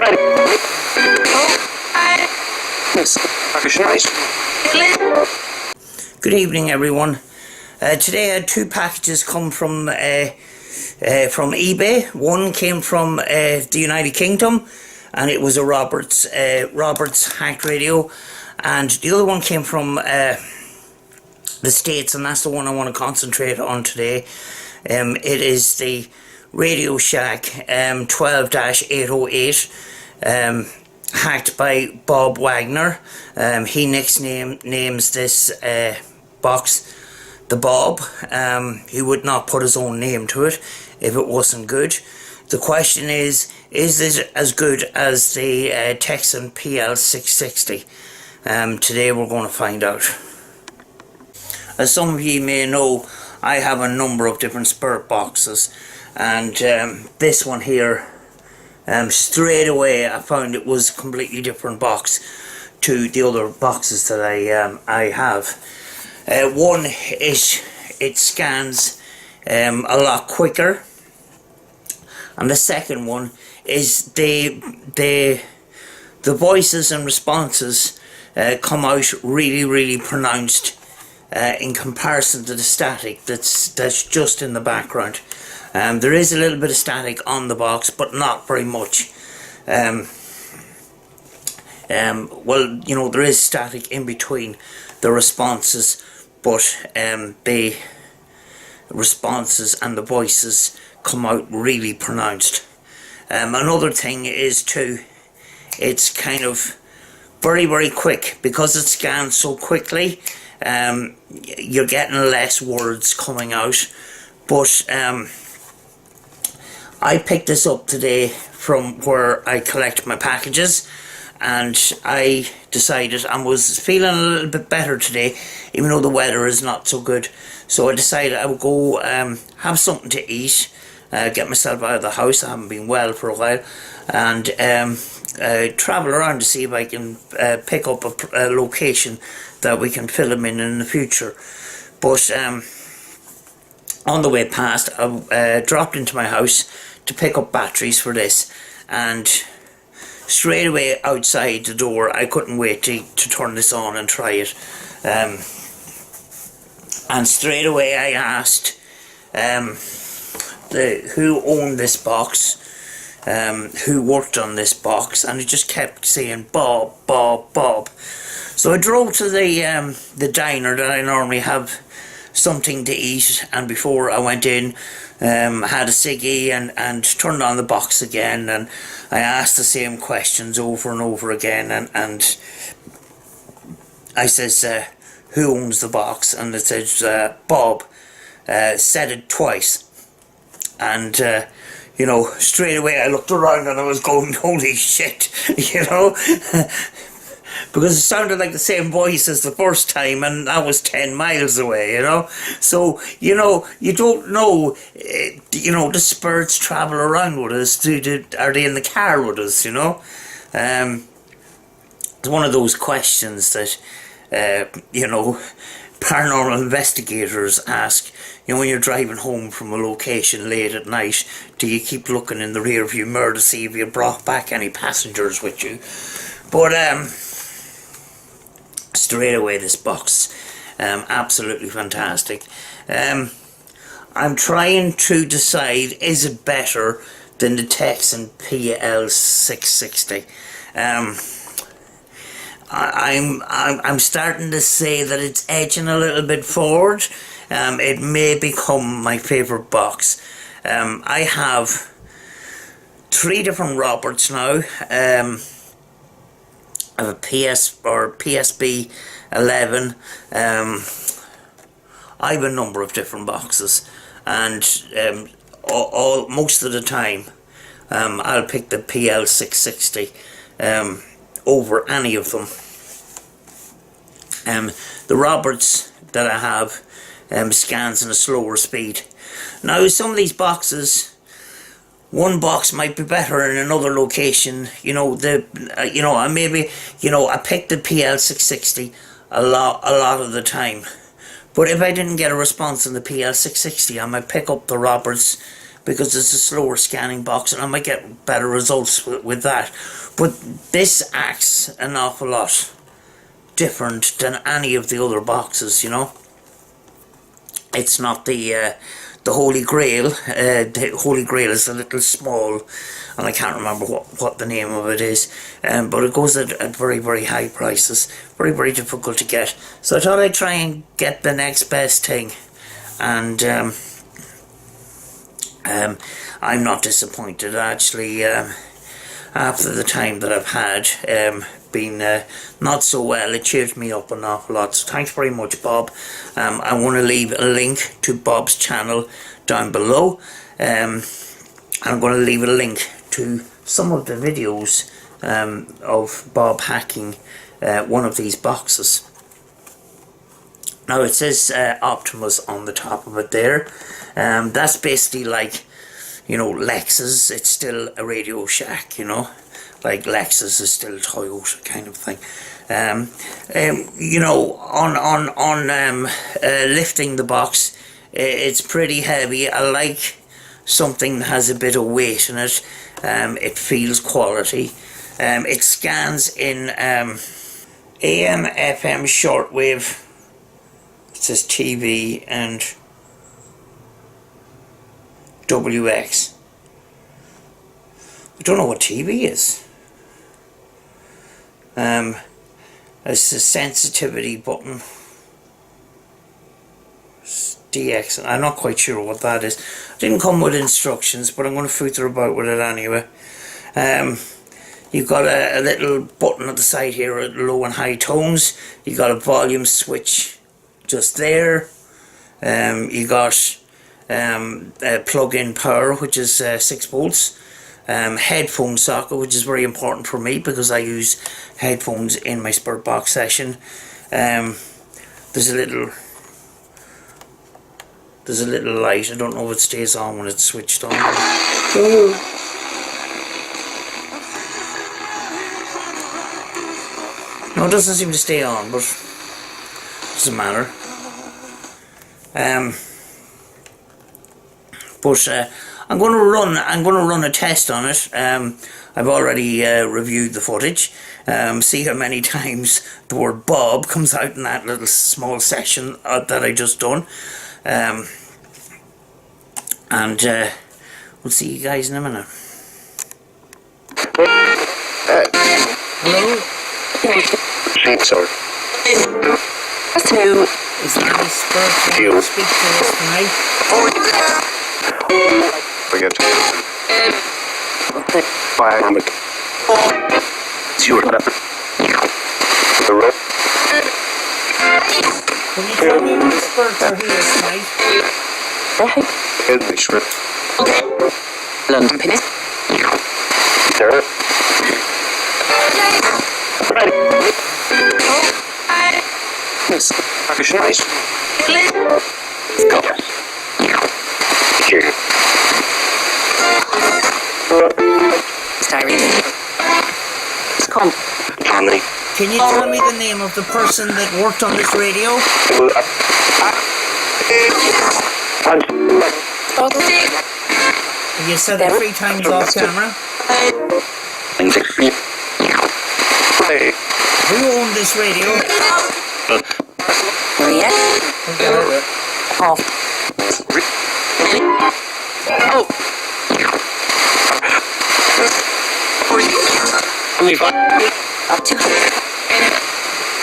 Good evening, everyone. Today I had two packages come from eBay. One came from the United Kingdom, and it was a Roberts hacked radio, and the other one came from the States, and that's the one I want to concentrate on today. It is the RadioShack 12-808, hacked by Bob Wagner. He names this box the Bob. He would not put his own name to it if it wasn't good. The question is it as good as the Texan PL660? Today we're going to find out. As some of you may know, I have a number of different Spirit boxes, and this one here, straight away I found it was a completely different box to the other boxes that I have. One is it scans a lot quicker, and the second one is the voices and responses come out really pronounced in comparison to the static that's just in the background. There is a little bit of static on the box, but not very much. Well, you know, there is static in between the responses, but the responses and the voices come out really pronounced. Another thing is too, it's kind of very quick because it scans so quickly. You're getting less words coming out, but I picked this up today from where I collect my packages, and I decided I was feeling a little bit better today, even though the weather is not so good. So I decided I would go have something to eat, get myself out of the house. I haven't been well for a while, and travel around to see if I can pick up a location that we can film in the future. But on the way past, I dropped into my house to pick up batteries for this, and straight away outside the door I couldn't wait to turn this on and try it. And straight away I asked who owned this box, who worked on this box, and it just kept saying Bob, Bob, Bob. So I drove to the diner that I normally have something to eat, and before I went in, had a ciggy and turned on the box again, and I asked the same questions over and over again, and I says, who owns the box? And it says Bob. Said it twice, and you know, straight away I looked around and I was going, holy shit, you know. Because it sounded like the same voice as the first time, and that was 10 miles away, you know. So, you know, you don't know, you know, the spirits travel around with us. Are they in the car with us, you know? It's one of those questions that, you know, paranormal investigators ask. You know, when you're driving home from a location late at night, do you keep looking in the rear view mirror to see if you brought back any passengers with you? But, straight away this box, absolutely fantastic. I'm trying to decide, is it better than Texan PL660? I'm starting to say that it's edging a little bit forward. It may become my favourite box. I have 3 different Roberts now. I have a PSB 11. I have a number of different boxes, and most of the time I'll pick the PL660 over any of them. The Roberts that I have scans in a slower speed. Now some of these boxes, one box might be better in another location, you know. You know, maybe, you know, I picked the PL660 a lot of the time, but if I didn't get a response on the PL660, I might pick up the Roberts because it's a slower scanning box, and I might get better results with that. But this acts an awful lot different than any of the other boxes, you know. It's not the Holy Grail. The Holy Grail is a little small, and I can't remember what the name of it is, but it goes at very, very high prices, very, very difficult to get. So I thought I'd try and get the next best thing, and I'm not disappointed actually. After the time that I've had been not so well, it cheered me up an awful lot. So thanks very much, Bob. I want to leave a link to Bob's channel down below. I'm going to leave a link to some of the videos of Bob hacking one of these boxes. Now it says Optimus on the top of it there. That's basically like, you know, Lexus. It's still a RadioShack, you know, like Lexus is still Toyota kind of thing. You know, on lifting the box, it's pretty heavy. I like something that has a bit of weight in it. It feels quality. It scans in AM, FM, shortwave. It says TV and WX. I don't know what TV is. It's a sensitivity button. DX. I'm not quite sure what that is. Didn't come with instructions, but I'm going to footer about with it anyway. You've got a little button at the side here at low and high tones. You got a volume switch just there. You got a plug-in power, which is 6 volts. Headphone socket, which is very important for me because I use headphones in my Spirit Box session. There's a little light. I don't know if it stays on when it's switched on. No, it doesn't seem to stay on, but it doesn't matter. I'm going to run a test on it. I've already reviewed the footage. See how many times the word Bob comes out in that little small section that I just done. And we'll see you guys in a minute. Hello? Sorry. Is there any Spirit to speak to us tonight? Forget. Fire. It's your the road. Can you tell me when the Spirits are here tonight? London. There. Nice. Here. Can you tell me the name of the person that worked on this radio? You said that 3 times off camera. Who owned this radio?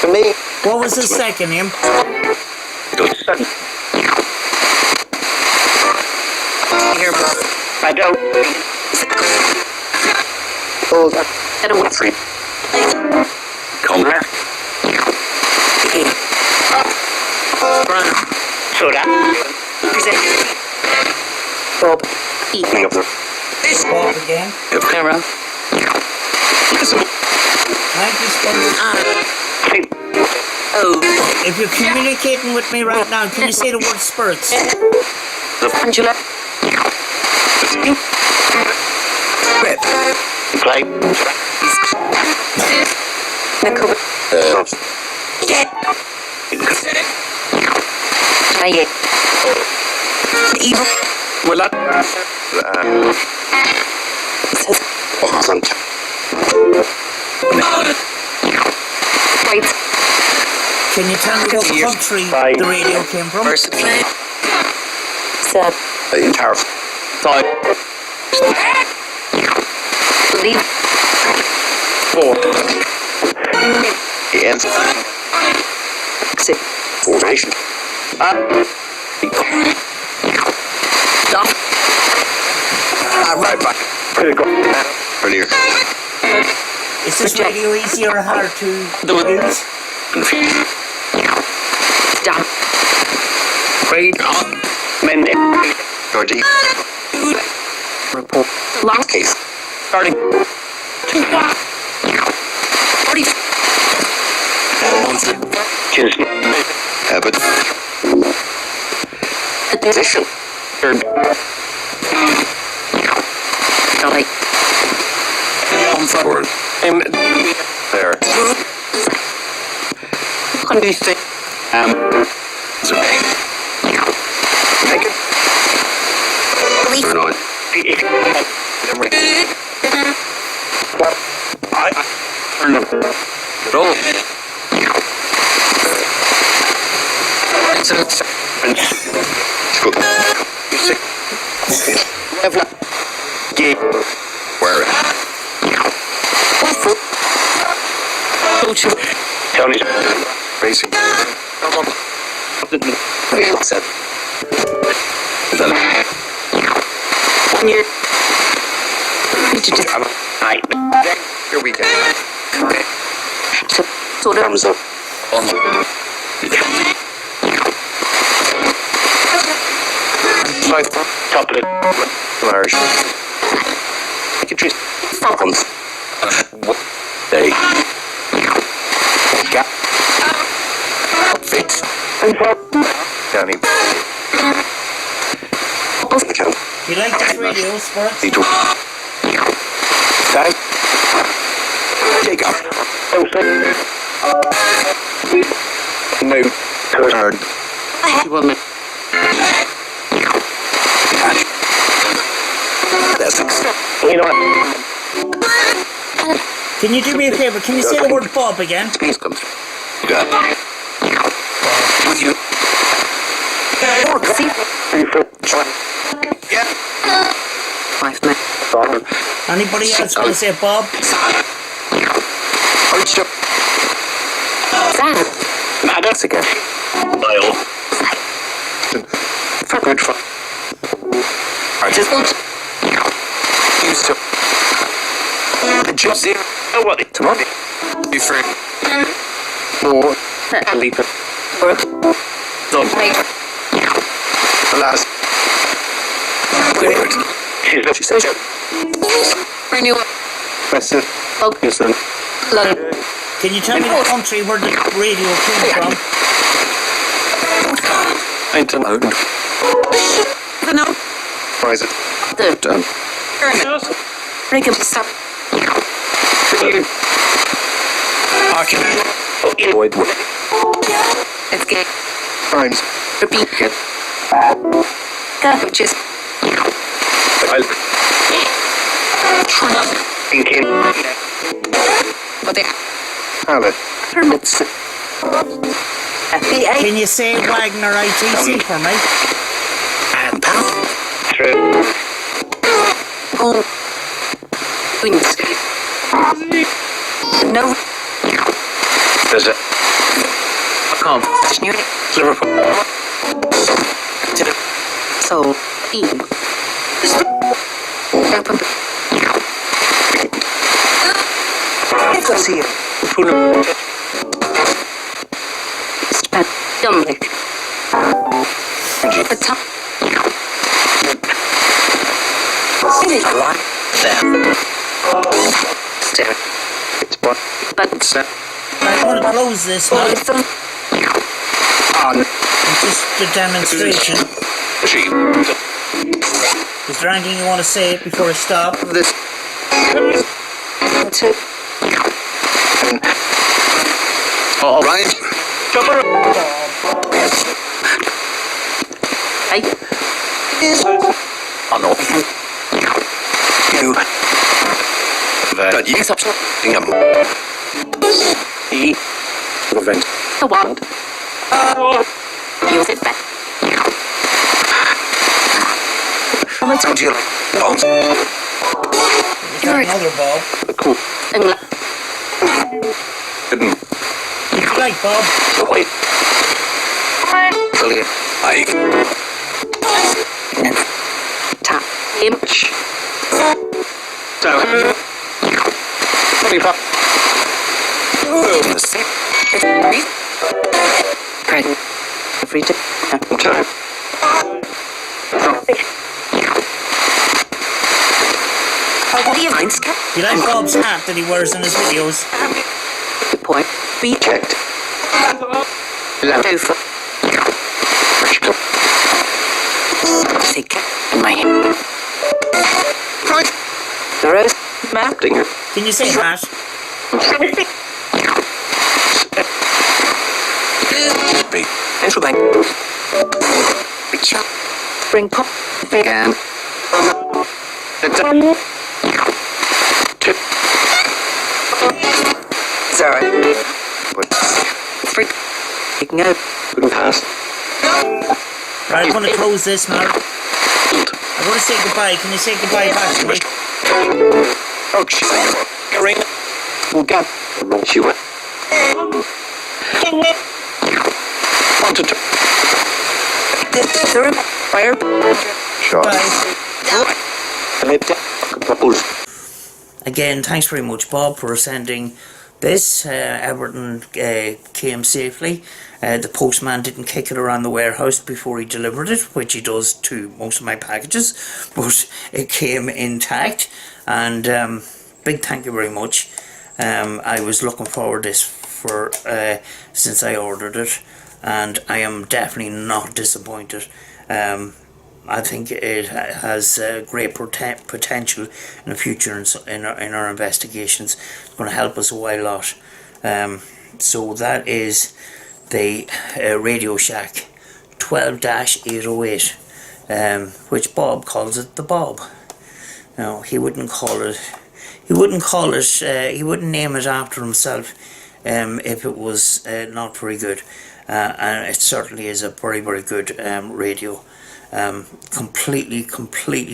For me. What was the second name? I don't. I don't want to. Come back. Run. Soda. Bob. Eating up the. Bob again. Camera. Thank you, Spirits. Oh. If you're communicating with me right now, can you say the word Spirits? The pendulum. Rip. Play. Evil. Well, that. Wait. Can you tell me what country the radio came from? Entire side. Leave. 4. The ends. 6. Formation. Stop. Right back. Critical. Earlier. Is this radio easy or hard to use? Stop. Wait. Men. Georgie. Report. Long case. Starting. 40. Just. Habit. Addition. Third. Sorry. Forward. There. Can you think? Take it. Turn on. I turn them. Roll. Where? Tony's racing. Set. 1 year. Here we go. So thumbs up. Top of it. Large. You can choose problems. They got fits. Danny. You like this radio, Sports? Take up. No. Turn. That's you know what? Can you do me a favor? Can you say the word Bob again? Please come through. Got with you. Yeah. 5 minutes. Anybody else want to say Bob? That's again. Lyle. For good fun. Artists. Used to. The juicy. Oh, what? Tomorrow. Be free. More. Leap it. Work. Don't make. Alas. Weird. She says. Renew. Question. Focus on. Can you tell me the country where the radio came from? Ain't alone. No. Why is it? Done. Break him stop. Avoid. It's gay. Times. Repeat it. Coaches. Thinking. But they have it. Permits. FBI. Can you say Wagner ITC for me? And pound. True. Oh. Wings. No. There's a competition. Liverpool. So, Eve. Let's see it. Spent dumbly. The top. See it a lot. There. Stare. It's what? But I want to close this now. It's just a demonstration. Is there anything you want to say before I stop? This. All right. Jumper. Hey. Don't use up something. E. Prevent. The wand. Use it back. Don't you like? Don't. Another Bob. Cool. You like Bob? Wait. Brilliant. Tap. Him. So. Pregnant. Every day. Time. What do you find? You like Bob's hat that he wears in his videos? Good point. Be Checked. Over. Sick. In my head. Right. The rose. Map. Dinger. Can you say that? Be. Enter bank. Bring pop. Began. Zero. 3. No. Couldn't pass. Right, I'm going to close this now. I'm going to say goodbye. Can you say goodbye back to me? Oh, she's ring. Oh, God. She went. Wanted to. Fire. Shot. Bye. Propose. Again, thanks very much, Bob, for sending this. Everton came safely. The postman didn't kick it around the warehouse before he delivered it, which he does to most of my packages, but it came intact. And big thank you very much. I was looking forward to this for since I ordered it, and I am definitely not disappointed. I think it has great potential in the future in our investigations. It's going to help us a whole lot. So that is the RadioShack 12-808, which Bob calls it the Bob. No, he wouldn't call it. He wouldn't name it after himself if it was not very good. And it certainly is a very, very good radio. Completely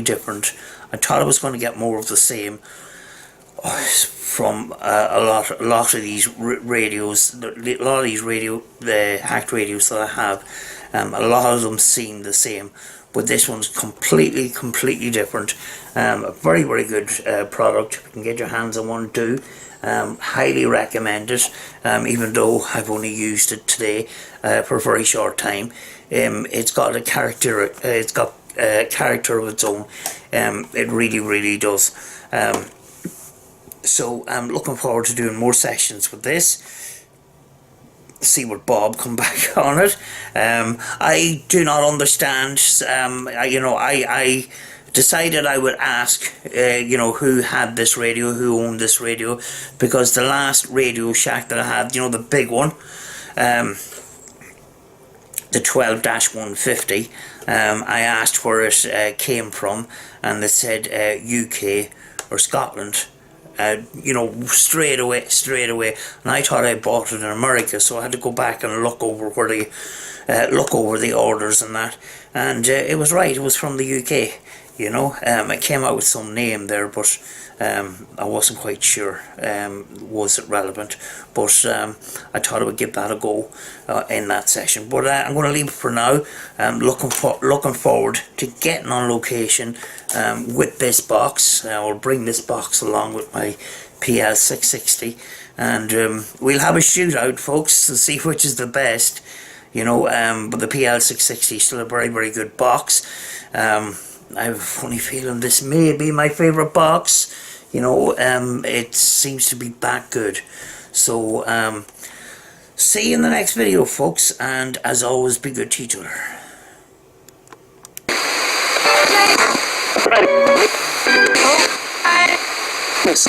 different. I thought I was going to get more of the same from a lot of these radios. A lot of these the hacked radios that I have, a lot of them seem the same, but this one's completely different. A very, very good product. If you can get your hands on one, do. Highly recommend it, even though I've only used it today for a very short time. It's got a character. It's got a character of its own. It really does. So I'm looking forward to doing more sessions with this. See what Bob come back on it. I do not understand. I decided I would ask, who had this radio, who owned this radio, because the last RadioShack that I had, the big one, the 12-150, I asked where it came from, and they said UK or Scotland. Straight away, and I thought I bought it in America, so I had to go back and look over where they look over the orders and that, and it was right. It was from the UK. It came out with some name there, but I wasn't quite sure was it relevant, but I thought I would give that a go in that session. But I'm going to leave it for now. Looking forward to getting on location with this box. I'll bring this box along with my PL660, and we'll have a shootout, folks, to see which is the best. But the PL660 is still a very good box. I have a funny feeling this may be my favourite box. It seems to be that good. So, see you in the next video, folks, and as always, be good to each other. Yes,